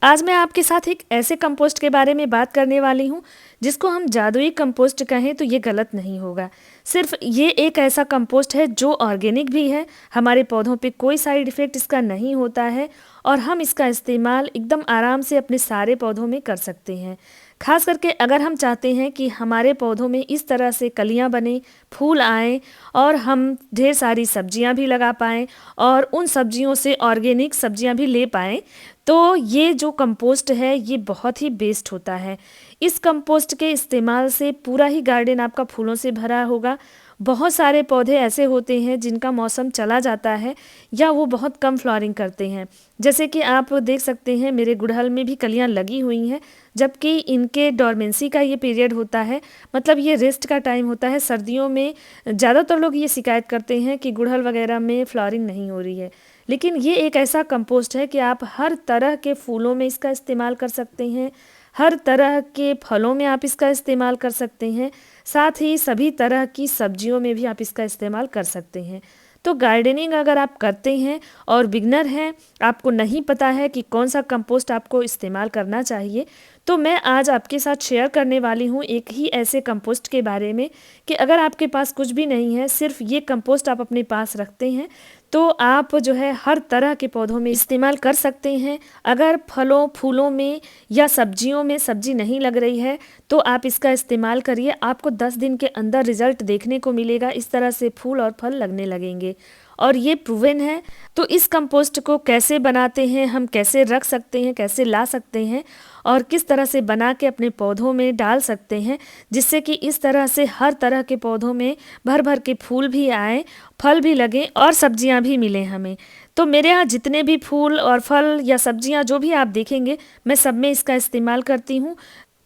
आज मैं आपके साथ एक ऐसे कंपोस्ट के बारे में बात करने वाली हूँ जिसको हम जादुई कंपोस्ट कहें तो ये गलत नहीं होगा। सिर्फ ये एक ऐसा कंपोस्ट है जो ऑर्गेनिक भी है, हमारे पौधों पे कोई साइड इफ़ेक्ट इसका नहीं होता है और हम इसका इस्तेमाल एकदम आराम से अपने सारे पौधों में कर सकते हैं। खास करके अगर हम चाहते हैं कि हमारे पौधों में इस तरह से कलियां बने, फूल आएँ और हम ढेर सारी सब्जियां भी लगा पाएँ और उन सब्जियों से ऑर्गेनिक सब्जियां भी ले पाएँ, तो ये जो कंपोस्ट है ये बहुत ही बेस्ट होता है। इस कंपोस्ट के इस्तेमाल से पूरा ही गार्डन आपका फूलों से भरा होगा। बहुत सारे पौधे ऐसे होते हैं जिनका मौसम चला जाता है या वो बहुत कम फ्लावरिंग करते हैं। जैसे कि आप देख सकते हैं मेरे गुड़हल में भी कलियां लगी हुई हैं, जबकि इनके डोरमेंसी का ये पीरियड होता है, मतलब ये रेस्ट का टाइम होता है। सर्दियों में ज़्यादातर लोग ये शिकायत करते हैं कि गुड़हल वगैरह में फ्लावरिंग नहीं हो रही है, लेकिन ये एक ऐसा कंपोस्ट है कि आप हर तरह के फूलों में इसका इस्तेमाल कर सकते हैं, हर तरह के फलों में आप इसका इस्तेमाल कर सकते हैं, साथ ही सभी तरह की सब्जियों में भी आप इसका इस्तेमाल कर सकते हैं। तो गार्डनिंग अगर आप करते हैं और बिगनर हैं, आपको नहीं पता है कि कौन सा कंपोस्ट आपको इस्तेमाल करना चाहिए, तो मैं आज आपके साथ शेयर करने वाली हूँ एक ही ऐसे कंपोस्ट के बारे में कि अगर आपके पास कुछ भी नहीं है, सिर्फ ये कंपोस्ट आप अपने पास रखते हैं, तो आप जो है हर तरह के पौधों में इस्तेमाल कर सकते हैं। अगर फलों फूलों में या सब्जियों में सब्जी नहीं लग रही है तो आप इसका इस्तेमाल करिए, आपको 10 दिन के अंदर रिजल्ट देखने को मिलेगा। इस तरह से फूल और फल लगने लगेंगे और ये प्रूवन है। तो इस कंपोस्ट को कैसे बनाते हैं, हम कैसे रख सकते हैं, कैसे ला सकते हैं और किस तरह से बना के अपने पौधों में डाल सकते हैं, जिससे कि इस तरह से हर तरह के पौधों में भर भर के फूल भी आए, फल भी लगें और सब्जियां भी मिलें हमें। तो मेरे यहाँ जितने भी फूल और फल या सब्जियां जो भी आप देखेंगे, मैं सब में इसका इस्तेमाल करती हूँ।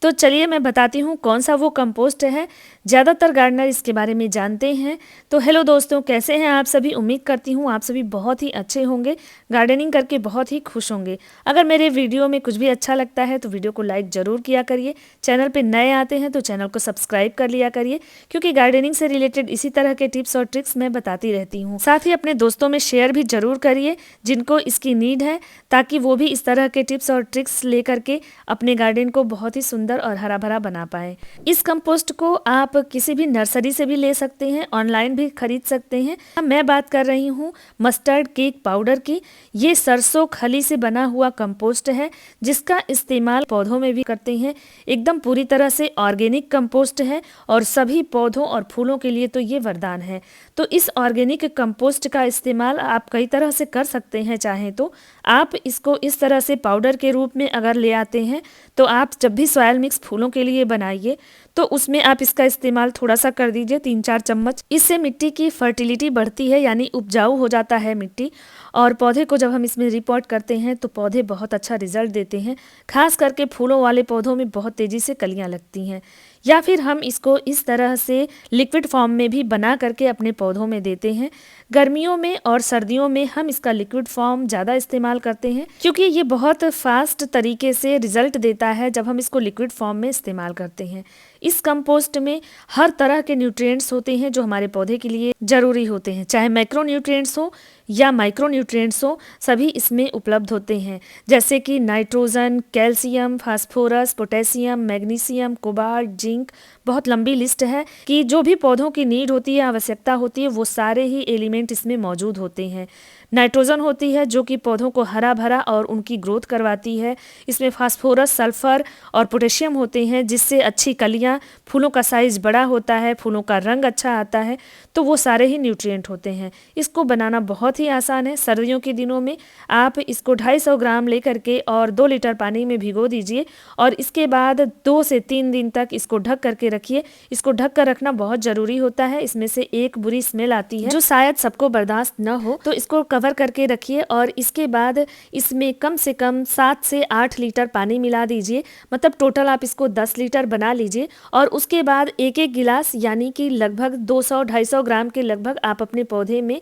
तो चलिए मैं बताती हूँ कौन सा वो कंपोस्ट है। ज़्यादातर गार्डनर इसके बारे में जानते हैं। तो हेलो दोस्तों, कैसे हैं आप सभी? उम्मीद करती हूँ आप सभी बहुत ही अच्छे होंगे, गार्डनिंग करके बहुत ही खुश होंगे। अगर मेरे वीडियो में कुछ भी अच्छा लगता है तो वीडियो को लाइक ज़रूर किया करिए। चैनल पे नए आते हैं तो चैनल को सब्सक्राइब कर लिया करिए, क्योंकि गार्डनिंग से रिलेटेड इसी तरह के टिप्स और ट्रिक्स मैं बताती रहती हूँ। साथ ही अपने दोस्तों में शेयर भी ज़रूर करिए जिनको इसकी नीड है, ताकि वो भी इस तरह के टिप्स और ट्रिक्स ले करके अपने गार्डन को बहुत ही सुंदर और हरा भरा बना पाए। इस कंपोस्ट को आप किसी भी नर्सरी से भी ले सकते हैं, ऑनलाइन भी खरीद सकते हैं। मैं बात कर रही हूँ मस्टर्ड केक पाउडर की। ये सरसों खली से बना हुआ कंपोस्ट है जिसका इस्तेमाल पौधों में भी करते हैं। एकदम पूरी तरह से ऑर्गेनिक कंपोस्ट है और सभी पौधों और फूलों के लिए तो ये वरदान है। तो इस ऑर्गेनिक कंपोस्ट का इस्तेमाल आप कई तरह से कर सकते हैं। चाहें तो आप इसको इस तरह से पाउडर के रूप में अगर ले आते हैं, तो आप जब भी सॉयल मिक्स फूलों के लिए बनाइए तो उसमें आप इसका इस्तेमाल थोड़ा सा कर दीजिए, 3-4 चम्मच। इससे मिट्टी की फर्टिलिटी बढ़ती है, यानी उपजाऊ हो जाता है मिट्टी, और पौधे को जब हम इसमें रिपोर्ट करते हैं तो पौधे बहुत अच्छा रिजल्ट देते हैं। खास करके फूलों वाले पौधों में बहुत तेज़ी से कलियां लगती हैं। या फिर हम इसको इस तरह से लिक्विड फॉर्म में भी बना करके अपने पौधों में देते हैं। गर्मियों में और सर्दियों में हम इसका लिक्विड फॉर्म ज़्यादा इस्तेमाल करते हैं, क्योंकि ये बहुत फास्ट तरीके से रिजल्ट देता है जब हम इसको लिक्विड फॉर्म में इस्तेमाल करते हैं। इस कंपोस्ट में हर तरह के न्यूट्रिएंट्स होते हैं जो हमारे पौधे के लिए ज़रूरी होते हैं, चाहे मैक्रो न्यूट्रिएंट्स हो या माइक्रो न्यूट्रिएंट्स हो, सभी इसमें उपलब्ध होते हैं। जैसे कि nitrogen, calcium, phosphorus, potassium, magnesium, cobalt, zinc, बहुत लंबी लिस्ट है कि जो भी पौधों की नीड होती है, आवश्यकता होती है, वो सारे ही एलिमेंट इसमें मौजूद होते हैं। नाइट्रोजन होती है जो कि पौधों को हरा भरा और उनकी ग्रोथ करवाती है। इसमें फास्फोरस, सल्फर और पोटेशियम होते हैं जिससे अच्छी कलियां, फूलों का साइज बड़ा होता है, फूलों का रंग अच्छा आता है। तो वो सारे ही न्यूट्रिएंट होते हैं। इसको बनाना बहुत ही आसान है। सर्दियों के दिनों में आप इसको 250 ग्राम लेकर के और 2 लीटर पानी में भिगो दीजिए और इसके बाद 2 से 3 दिन तक इसको ढक करके रखिए। इसको ढक कर रखना बहुत ज़रूरी होता है। इसमें से एक बुरी स्मेल आती है जो शायद सबको बर्दाश्त न हो, तो इसको कवर करके रखिए और इसके बाद इसमें कम से कम 7 से 8 लीटर पानी मिला दीजिए। मतलब टोटल आप इसको 10 लीटर बना लीजिए और उसके बाद एक एक गिलास यानी कि लगभग 200-250 ग्राम के लगभग आप अपने पौधे में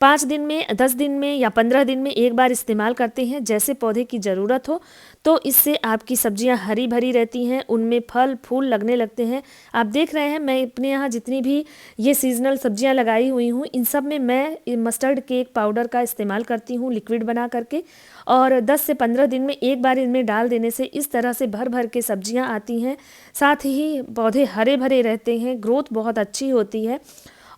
5 दिन में, 10 दिन में या 15 दिन में एक बार इस्तेमाल करते हैं, जैसे पौधे की ज़रूरत हो, तो इससे आपकी सब्जियां हरी भरी रहती हैं, उनमें फल फूल लगने लगते हैं। आप देख रहे हैं मैं अपने यहाँ जितनी भी ये सीजनल सब्जियां लगाई हुई हूँ, इन सब में मैं मस्टर्ड केक पाउडर का इस्तेमाल करती हूँ लिक्विड बना करके, और 10 से 15 दिन में एक बार इनमें डाल देने से इस तरह से भर भर के सब्जियां आती हैं। साथ ही पौधे हरे भरे रहते हैं, ग्रोथ बहुत अच्छी होती है,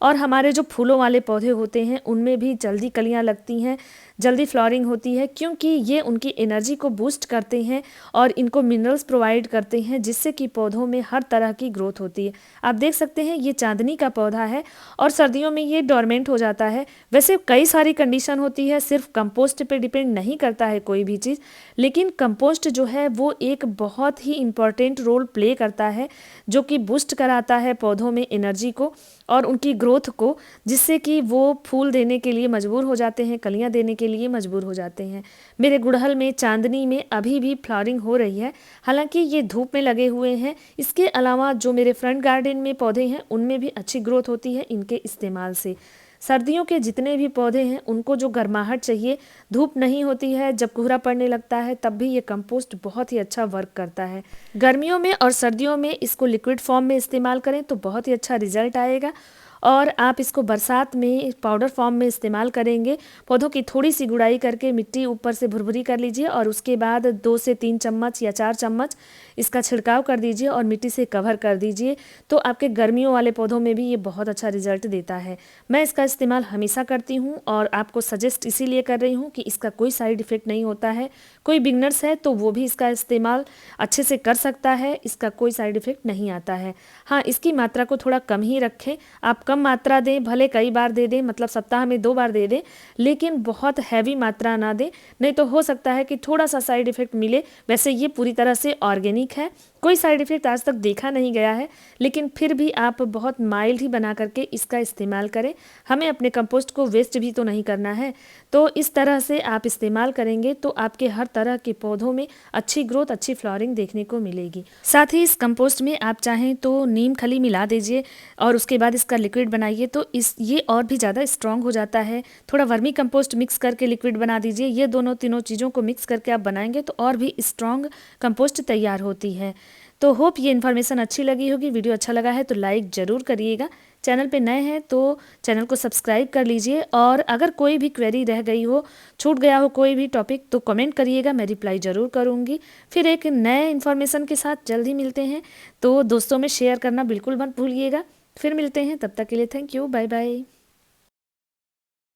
और हमारे जो फूलों वाले पौधे होते हैं उनमें भी जल्दी कलियां लगती हैं, जल्दी फ्लावरिंग होती है, क्योंकि ये उनकी एनर्जी को बूस्ट करते हैं और इनको मिनरल्स प्रोवाइड करते हैं, जिससे कि पौधों में हर तरह की ग्रोथ होती है। आप देख सकते हैं ये चांदनी का पौधा है और सर्दियों में ये डोरमेंट हो जाता है। वैसे कई सारी कंडीशन होती है, सिर्फ कंपोस्ट पे डिपेंड नहीं करता है कोई भी चीज़, लेकिन कंपोस्ट जो है वो एक बहुत ही इम्पॉर्टेंट रोल प्ले करता है, जो कि बूस्ट कराता है पौधों में एनर्जी को और उनकी ग्रोथ को, जिससे कि वो फूल देने के लिए मजबूर हो जाते हैं, कलियां देने के लिए मजबूर हो जाते हैं। मेरे गुड़हल में चांदनी में अभी भी फ्लावरिंग हो रही है, हालांकि ये धूप में लगे हुए हैं। इसके अलावा जो मेरे फ्रंट गार्डन में पौधे हैं उनमें भी अच्छी ग्रोथ होती है इनके इस्तेमाल से। सर्दियों के जितने भी पौधे हैं उनको जो गर्माहट चाहिए, धूप नहीं होती है, जब कोहरा पड़ने लगता है तब भी ये कंपोस्ट बहुत ही अच्छा वर्क करता है। गर्मियों में और सर्दियों में इसको लिक्विड फॉर्म में इस्तेमाल करें तो बहुत ही अच्छा रिजल्ट आएगा, और आप इसको बरसात में पाउडर फॉर्म में इस्तेमाल करेंगे। पौधों की थोड़ी सी गुड़ाई करके मिट्टी ऊपर से भुरभुरी कर लीजिए और उसके बाद 2 से 3 चम्मच या 4 चम्मच इसका छिड़काव कर दीजिए और मिट्टी से कवर कर दीजिए, तो आपके गर्मियों वाले पौधों में भी ये बहुत अच्छा रिजल्ट देता है। मैं इसका इस्तेमाल हमेशा करती हूँ और आपको सजेस्ट इसीलिए कर रही हूँ कि इसका कोई साइड इफ़ेक्ट नहीं होता है। कोई बिगनर्स है तो वो भी इसका इस्तेमाल अच्छे से कर सकता है, इसका कोई साइड इफ़ेक्ट नहीं आता है। हाँ, इसकी मात्रा को थोड़ा कम ही रखें, आप कम मात्रा दें, भले कई बार दे दें, मतलब सप्ताह में 2 बार दे दें, लेकिन बहुत हैवी मात्रा ना दें, नहीं तो हो सकता है कि थोड़ा सा साइड इफ़ेक्ट मिले। वैसे ये पूरी तरह से ऑर्गेनिक है, कोई साइड इफ़ेक्ट आज तक देखा नहीं गया है, लेकिन फिर भी आप बहुत माइल्ड ही बना करके इसका इस्तेमाल करें। हमें अपने कंपोस्ट को वेस्ट भी तो नहीं करना है, तो इस तरह से आप इस्तेमाल करेंगे तो आपके हर तरह के पौधों में अच्छी ग्रोथ, अच्छी फ्लावरिंग देखने को मिलेगी। साथ ही इस कंपोस्ट में आप चाहें तो नीम खली मिला दीजिए और उसके बाद इसका लिक्विड बनाइए, तो ये और भी ज़्यादा स्ट्रॉन्ग हो जाता है। थोड़ा वर्मी कंपोस्ट मिक्स करके लिक्विड बना दीजिए, ये दोनों तीनों चीज़ों को मिक्स करके आप बनाएंगे तो और भी स्ट्रॉन्ग कंपोस्ट तैयार होती है। तो होप ये इन्फॉर्मेशन अच्छी लगी होगी। वीडियो अच्छा लगा है तो लाइक ज़रूर करिएगा, चैनल पे नए हैं तो चैनल को सब्सक्राइब कर लीजिए, और अगर कोई भी क्वेरी रह गई हो, छूट गया हो कोई भी टॉपिक, तो कमेंट करिएगा, मैं रिप्लाई ज़रूर करूँगी। फिर एक नए इन्फॉर्मेशन के साथ जल्दी मिलते हैं, तो दोस्तों में शेयर करना बिल्कुल मत भूलिएगा। फिर मिलते हैं, तब तक के लिए थैंक यू, बाय बाय।